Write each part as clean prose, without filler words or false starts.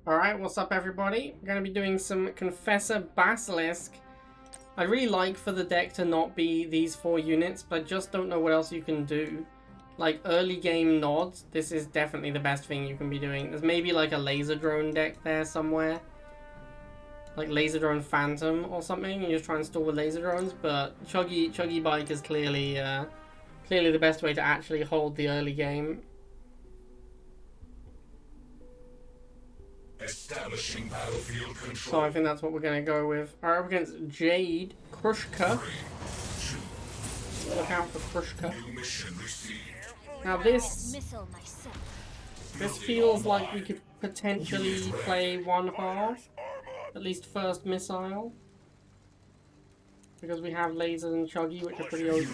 Alright, what's up everybody? We're going to be doing some Confessor Basilisk. I'd really like for the deck to not be these 4 units, but I just don't know what else you can do. Like early game nods, this is definitely the best thing you can be doing. There's maybe like a laser drone deck there somewhere. Like laser drone phantom or something, and you just try and stall with laser drones, but Chuggy Bike is clearly the best way to actually hold the early game. Establishing battlefield control. So I think that's what we're going to go with. Alright, up against Jade Crusher. Look out for Crusher. Now this feels like we could potentially play one half. At least first missile. Because we have lasers and Chuggy, which are pretty OP.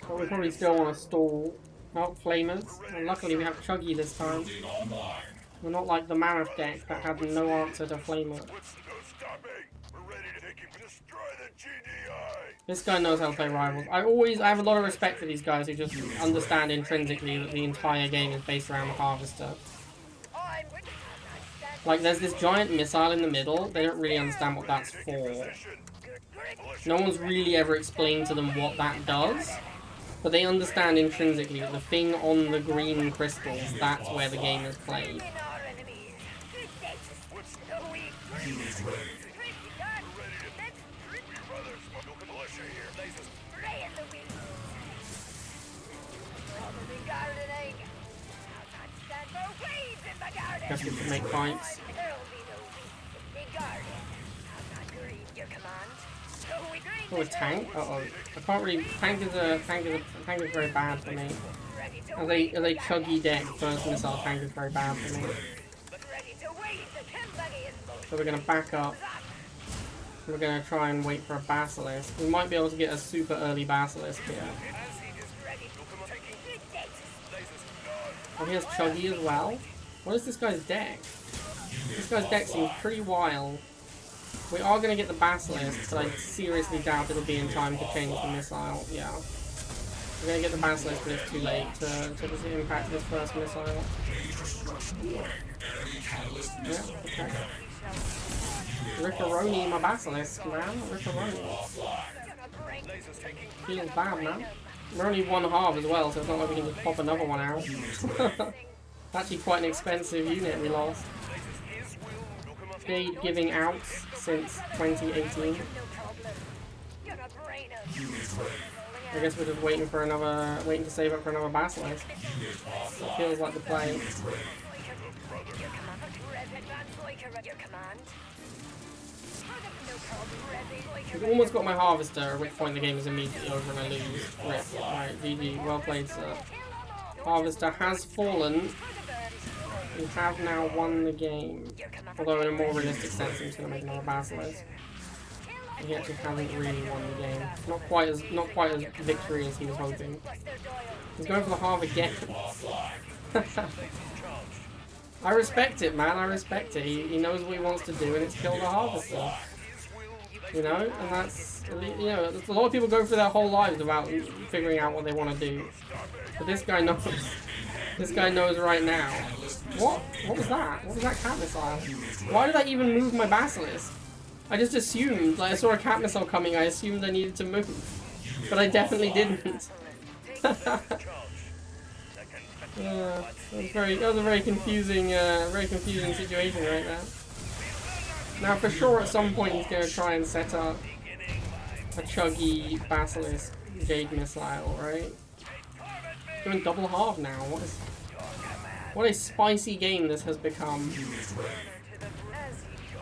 But we probably still want to stall. Not flamers. And luckily we have Chuggy this time. We're not like the Mammoth deck that had no answer to flamer. This guy knows how to play rivals. I have a lot of respect for these guys who just understand intrinsically that the entire game is based around the harvester. Like there's this giant missile in the middle, they don't really understand what that's for. No one's really ever explained to them what that does. But they understand intrinsically that the thing on the green crystals, that's where the game is played. Guess we can make fights. Oh, a tank? Uh-oh. I can't really... Tank is very bad for me. As a Chuggy deck, first missile tank is very bad for me. So we're gonna back up. We're gonna try and wait for a Basilisk. We might be able to get a super early Basilisk here. Oh, he has Chuggy as well? What is this guy's deck? This guy's deck seems pretty wild. We are going to get the Basilisk, but I seriously doubt it'll be in time to change the missile. Yeah. We're going to get the Basilisk, but it's too late to impact this first missile. Yeah, okay. Rickaroni, my Basilisk, man. Rickaroni. Feels bad, man. We're only one half as well, so it's not like we can just pop another one out. Actually quite an expensive unit we lost. Jade giving out since 2018. I guess we're just waiting to save up for another Basilisk. It feels like the play. We've almost got my Harvester, at which point the game is immediately over and I lose. Rip. Alright, GG, well played, sir. Harvester has fallen. We have now won the game. Although in a more realistic sense, I'm just going to make another Basilisk. He actually hasn't really won the game. Not quite as victory as he was hoping. He's going for the half again. I respect it, man. I respect it. He knows what he wants to do, and it's kill the Harvester. You know, and that's, you know, a lot of people go through their whole lives without figuring out what they want to do. But this guy knows. This guy knows right now. What? What was that? What was that cat missile? Why did I even move my Basilisk? I just assumed, like I saw a cat missile coming, I assumed I needed to move. But I definitely didn't. Yeah, that was a very confusing situation right there. Now for sure at some point he's going to try and set up a Chuggy Basilisk Jade missile, right? Doing double half now. What a spicy game this has become.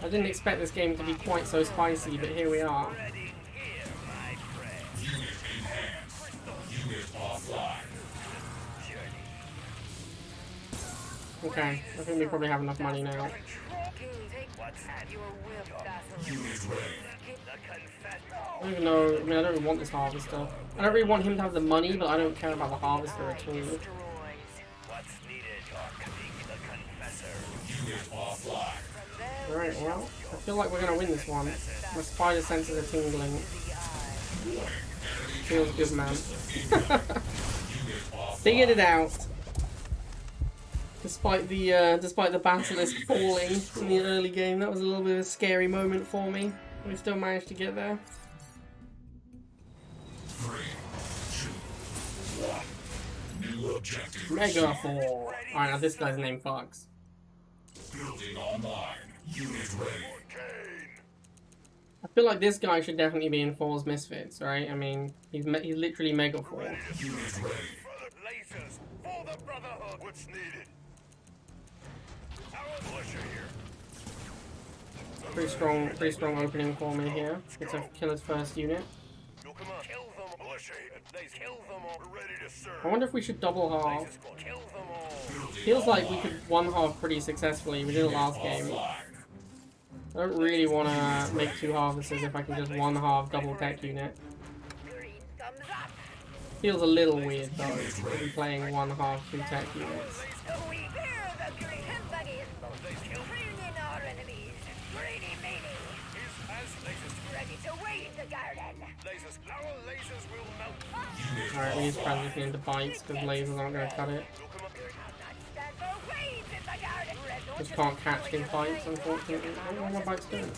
I didn't expect this game to be quite so spicy, but here we are. Okay, I think we probably have enough money now. I don't even know, I mean I don't really want this Harvester. I don't really want him to have the money, but I don't care about the Harvester at all. Alright, well, I feel like we're gonna win this one. My spider senses are tingling. Feels good, man. Figured it out. Despite the Basilisk falling in the early game, that was a little bit of a scary moment for me. We still managed to get there. 3, 2, 1. New objective. Mega 4. Alright, now this guy's name fucks. Building online. Unit ready. I feel like this guy should definitely be in 4's Misfits, right? I mean, he's literally Mega 4. Unit ready. Lasers for the Brotherhood. What's needed? Our militia here. Pretty strong opening for me here. It's a killer's first unit. You'll come on. Kill them. Militia. They kill them all. We're ready to serve. I wonder if we should double half. Kill them all. Feels like we could one half pretty successfully. We did it last game. I don't really want to make 2 harvesters if I can just one half double tech unit. Feels a little weird though, to be playing one half 2 tech units. Alright, we need to transition into bites because lasers aren't going to cut it. Just can't catch his bites, unfortunately. I don't know what my bites doing.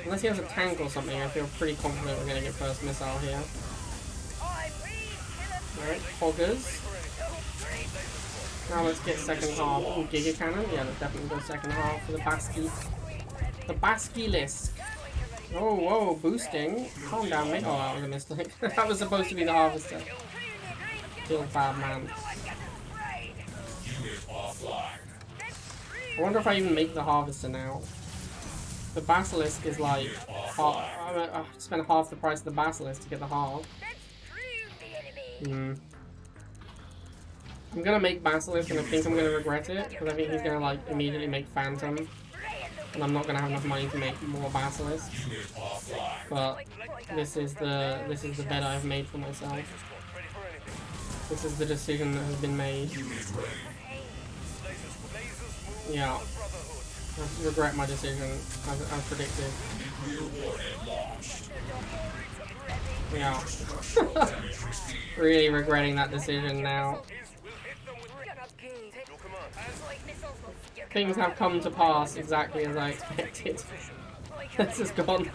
Unless he has a tank or something, I feel pretty confident we're going to get first missile here. Alright, hoggers. Now let's get second half. Oh, Giga Cannon? Yeah, let's definitely go second half for the The Basilisk. Oh, whoa, boosting. Calm down, mate. Oh, that was a mistake. That was supposed to be the harvester. Still bad, man. I wonder if I even make the harvester now. The Basilisk is like, I spent half the price of the Basilisk to get the half. I'm gonna make Basilisk and I think I'm gonna regret it because I think he's gonna like immediately make Phantom, and I'm not gonna have enough money to make more Basilisk. But this is the bet I've made for myself. This is the decision that has been made. Yeah, I regret my decision, as predicted. Yeah. Really regretting that decision now. Things have come to pass exactly as I expected. This has gone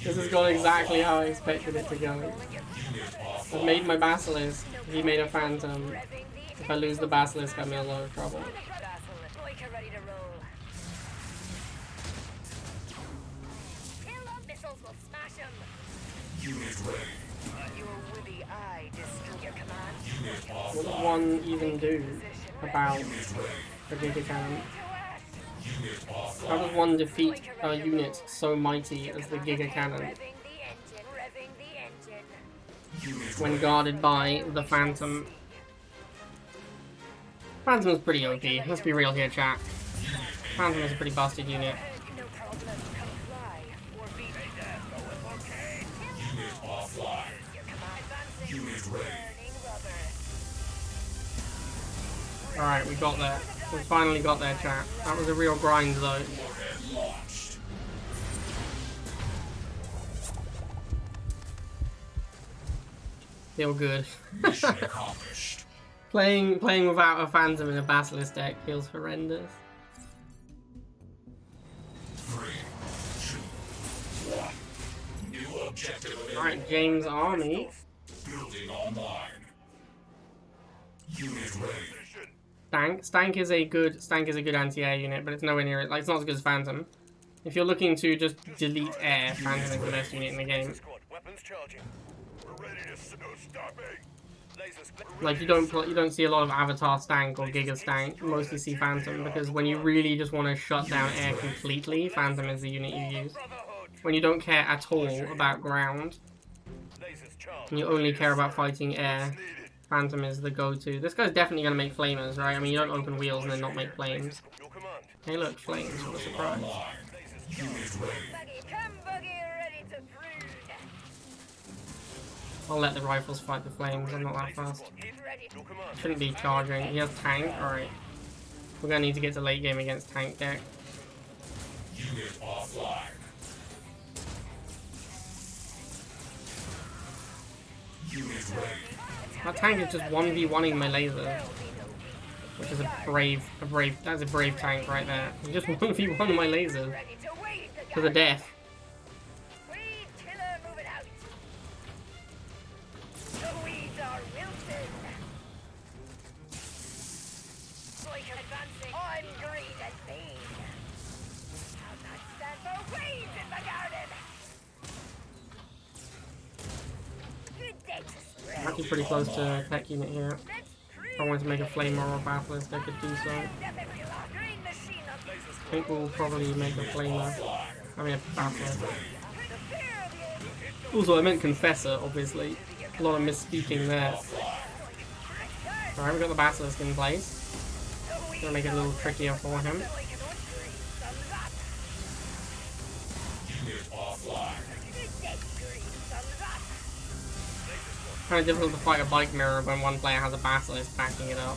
exactly how I expected it to go. I've made my Basilisk, he made a Phantom. If I lose the Basilisk, I'm in a lot of trouble. What does one even do about the Giga Cannon? How does one defeat a unit so mighty as the Giga Cannon when guarded by the Phantom? Phantom's pretty OP, let's be real here, chat. Phantom is a pretty busted unit. Alright, we got there. We finally got there, chat. That was a real grind, though. Feel good. Playing without a Phantom in a Basilisk deck feels horrendous. 3, 2, 1. New objective. Alright, James Army. Building online. Unit ready. Stank is a good anti-air unit, but it's nowhere near it. Like, it's not as good as Phantom. If you're looking to just delete air, Phantom is the best unit in the game. Like, you don't see a lot of Avatar Stank or Giga Stank. You mostly see Phantom, because when you really just want to shut down air completely, Phantom is the unit you use. When you don't care at all about ground, and you only care about fighting air, Phantom is the go-to. This guy's definitely going to make flamers, right? I mean, you don't open wheels and then not make flames. Hey look, flames, what a surprise. I'll let the rifles fight the flames, I'm not that fast. Shouldn't be charging. He has tank, alright. We're going to need to get to late game against tank deck. Unit offline. Unit ready. That tank is just 1v1ing my laser. which is a brave that's a brave tank right there. You just 1v1 my lasers Ready to wade the to the death. Weed killer moving out. The weeds are wilted. Like advancing on green and bean. I'll not stand for weeds in the garden. Good day to spread. I'm actually pretty close to a tech unit here. Let's If I wanted to make a flamer or a basilisk, I could do so. green machine up. I think we'll probably make a flamer. I mean a basilisk. Also, I meant Confessor, obviously. A lot of misspeaking there. Alright, we got the basilisk in place. Gonna make it a little trickier for him. Kind of difficult to fight a bike mirror when one player has a basilisk backing it up.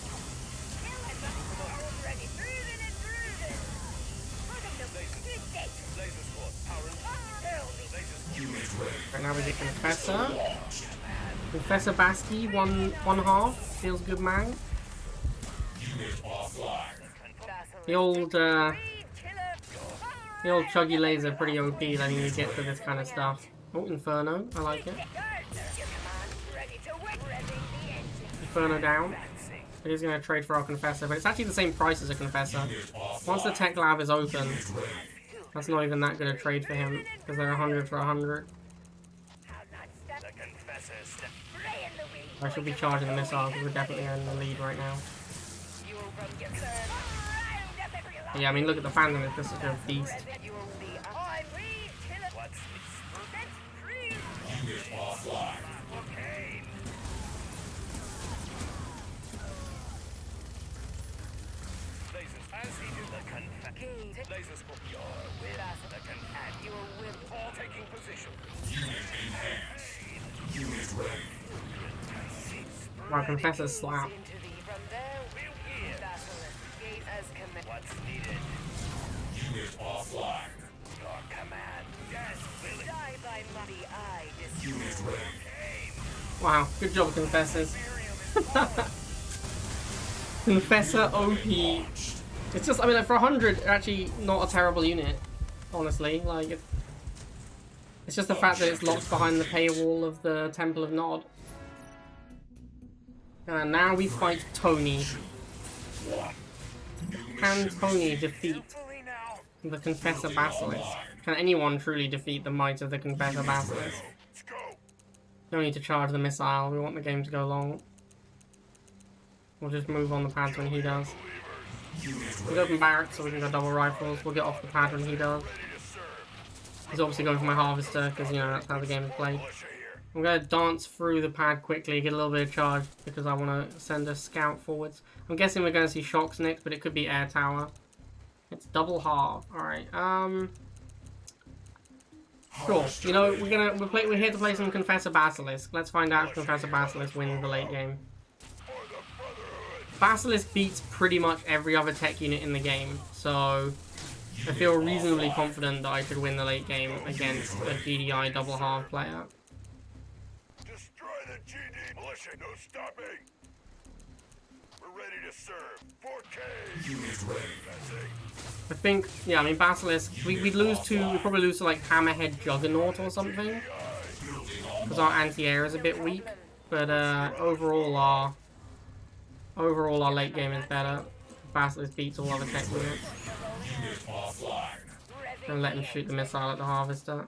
Right now we get Confessor. Confessor Basky, one half. Feels good, man. The old chuggy laser, pretty OP letting you get to this kind of stuff. Oh, Inferno, I like it. Inferno down. It is going to trade for our Confessor, but it's actually the same price as a Confessor. Once the tech lab is open, that's not even that good a trade for him, because they're 100 for 100. I should be charging the missile, because we're definitely in the lead right now. But yeah, I mean, look at the Phantom, it's just such a beast. Taking position. Wow, Confessor's slap. What's needed? Unit offline. Your command. Yes, Billy. Die by mighty eye. Unit ready. Wow, good job, Confessors. Confessor OP. It's just, I mean, like, for 100, actually not a terrible unit, honestly. Like, it's just the fact that it's locked behind the paywall of the Temple of Nod. And now we fight Tony. Can Tony defeat the Confessor Basilisk? Can anyone truly defeat the might of the Confessor Basilisk? Let's go. Don't need to charge the missile, we want the game to go long. We'll just move on the pads when he does. We'll go open barracks so we can go double rifles, we'll get off the pad when he does. He's obviously going for my Harvester, because, you know, that's how the game is played. I'm going to dance through the pad quickly, get a little bit of charge, because I want to send a scout forwards. I'm guessing we're going to see shocks next, but it could be air tower. It's double half. Alright, sure. You know, we're here to play some Confessor Basilisk. Let's find out if Confessor Basilisk wins the late game. Basilisk beats pretty much every other tech unit in the game, so I feel reasonably confident that I could win the late game against a GDI double half player. Destroy the GD militia. No stopping. We're ready to serve. 4K. Unit ready. I think, yeah, I mean, Basilisk, we'd probably lose to like Hammerhead Juggernaut or something, because our anti-air is a bit weak, but overall our late game is better. Basilisk beats all other tech units. And let him shoot the missile at the Harvester.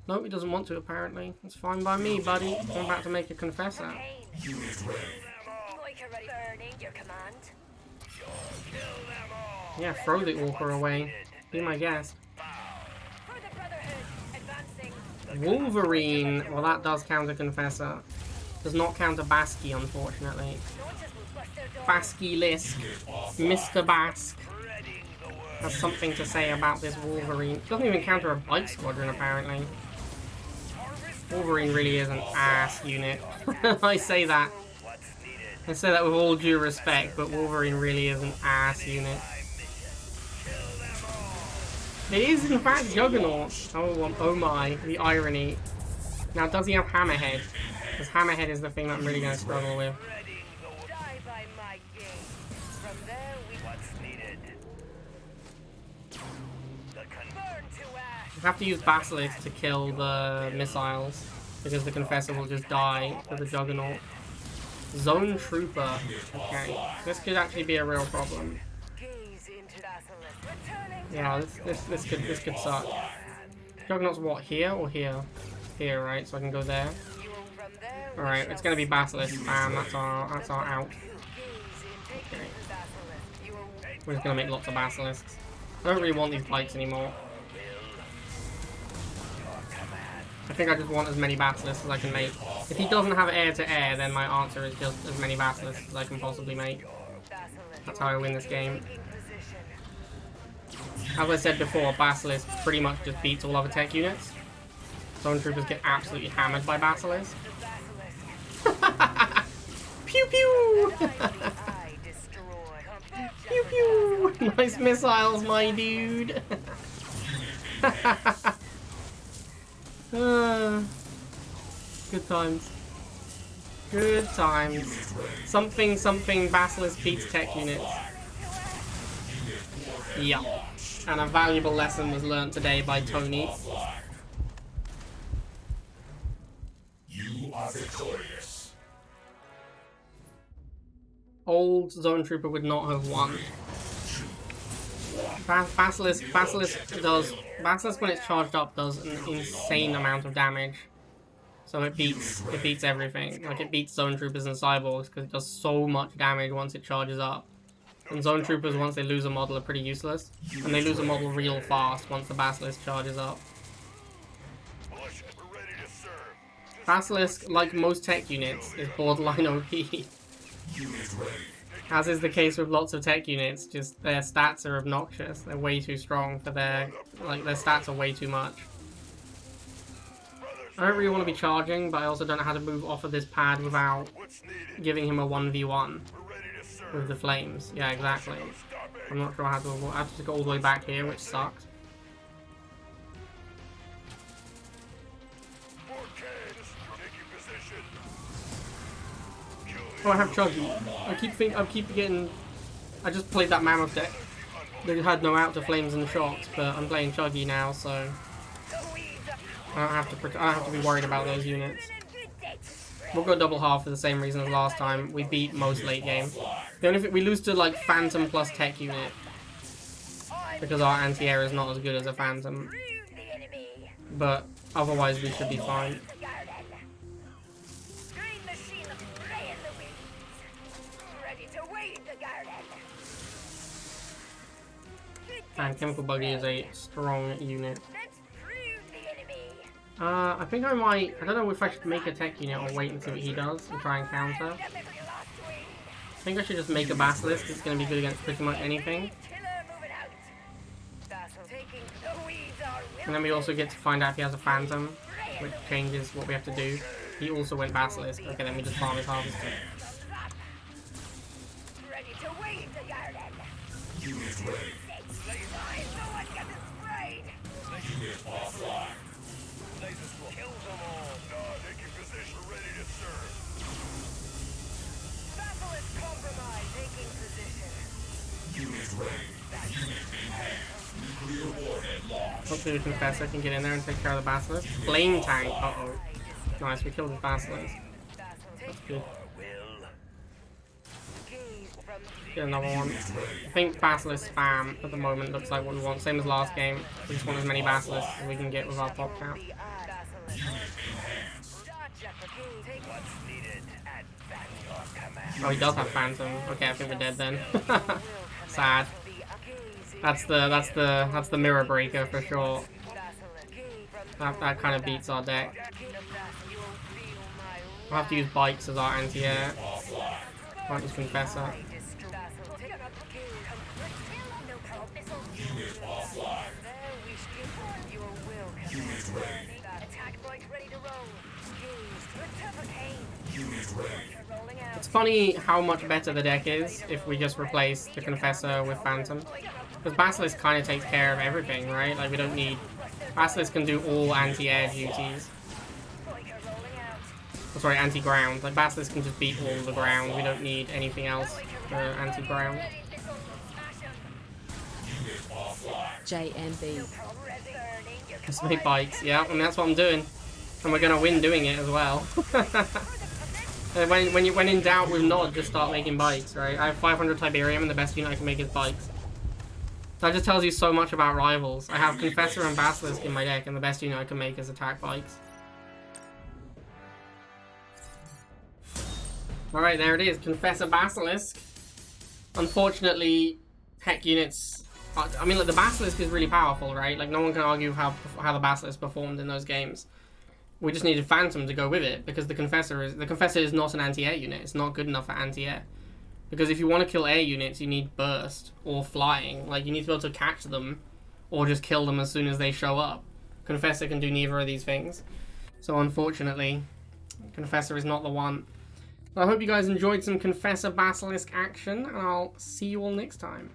Nope, he doesn't want to apparently. It's fine by me, buddy. I'm about to make a Confessor. Yeah, throw the Orca away. Be my guest. Wolverine. Well, that does counter Confessor. Does not counter Basky, unfortunately. Basilisk. Mr. Bask has something to say about this Wolverine. Doesn't even counter a bike squadron, apparently. Wolverine really is an ass unit. I say that with all due respect, but Wolverine really is an ass unit. It is in fact Juggernaut. Oh my, the irony. Now, does he have Hammerhead? Because Hammerhead is the thing that I'm really going to struggle with. From there, what's needed? Burn to ash. You have to use Basilisk to kill the missiles, because the Confessor will just die with the Juggernaut. Zone Trooper. Okay, this could actually be a real problem. Gaze into Basilisk. Returning to Yeah, this could suck. Juggernaut's what, here or here? Here, right? So I can go there. from there. Alright, it's gonna be Basilisk. Bam, that's our out. Okay. We're just gonna make lots of Basilisks. I don't really want these bikes anymore. I think I just want as many Basilisks as I can make. If he doesn't have air to air, then my answer is just as many Basilisks as I can possibly make. That's how I win this game. As I said before, Basilisk pretty much just beats all other tech units. Zone Troopers get absolutely hammered by Basilisk. Pew pew! Pew pew! Nice missiles, my dude! Good times. Good times. Something Basilisk beats tech units. Yeah. And a valuable lesson was learned today by Tony. You are victorious. Old Zone Trooper would not have won. Basilisk when it's charged up does an insane amount of damage. So it beats everything. Like it beats Zone Troopers and Cyborgs because it does so much damage once it charges up. And Zone Troopers, once they lose a model, are pretty useless. And they lose a model real fast once the Basilisk charges up. Basilisk, like most tech units, is borderline OP. As is the case with lots of tech units, just their stats are obnoxious. They're way too strong for their stats are way too much. I don't really want to be charging, but I also don't know how to move off of this pad without giving him a 1v1 with the flames. Yeah, exactly. I'm not sure how to avoid. I have to go all the way back here, which sucks. Oh, I have Chuggy. I keep getting. I just played that Mammoth deck. They had no out to flames and shots, but I'm playing Chuggy now, so I don't have to be worried about those units. We'll go double half for the same reason as last time. We beat most late game. The only thing we lose to like Phantom plus tech unit because our anti-air is not as good as a Phantom. But otherwise we should be fine. And Chemical Buggy is a strong unit. I think I might. I don't know if I should make a tech unit or wait and see what he does and try and counter. I think I should just make a Basilisk. It's going to be good against pretty much anything. And then we also get to find out if he has a Phantom, which changes what we have to do. He also went Basilisk. Okay, then we just farm his Harvester. Unit ready. Unit offline. Kill them all. Taking position, ready to serve. Basilisk compromise, taking position. Unit ready. Unit enhanced. Nuclear warhead launched. Hopefully the Confessor can get in there and take care of the Basilisk. Flame tank. Uh-oh. Nice, we killed his Basilisk. That's good. Get another one. I think Basilisk spam at the moment looks like what we want. Same as last game. We just want as many Basilisks as we can get with our pop count. Oh, he does have Phantom. Okay, I think we're dead then. Sad. That's the mirror breaker for sure. That kind of beats our deck. We'll have to use bikes as our anti-air. Can't use Confessor. Unit offline. Unit ready. Unit ready. It's funny how much better the deck is if we just replace the Confessor with Phantom. Because Basilisk kind of takes care of everything, right? Like, we don't need... Basilisk can do all anti-air duties. Oh, sorry, anti-ground. Like, Basilisk can just beat all the ground. We don't need anything else for anti-ground. Unit offline. JMB. Just make bikes, yeah, and that's what I'm doing. And we're gonna win doing it as well. when in doubt with Nod, just start making bikes, right? I have 500 Tiberium and the best unit I can make is bikes. That just tells you so much about rivals. I have Confessor and Basilisk in my deck and the best unit I can make is attack bikes. Alright, there it is. Confessor Basilisk. Unfortunately, tech units... I mean, like, the Basilisk is really powerful, right? Like, no one can argue how the Basilisk performed in those games. We just needed Phantom to go with it, because the Confessor is not an anti-air unit. It's not good enough for anti-air. Because if you want to kill air units, you need Burst, or Flying. Like, you need to be able to catch them, or just kill them as soon as they show up. Confessor can do neither of these things. So, unfortunately, Confessor is not the one. I hope you guys enjoyed some Confessor Basilisk action, and I'll see you all next time.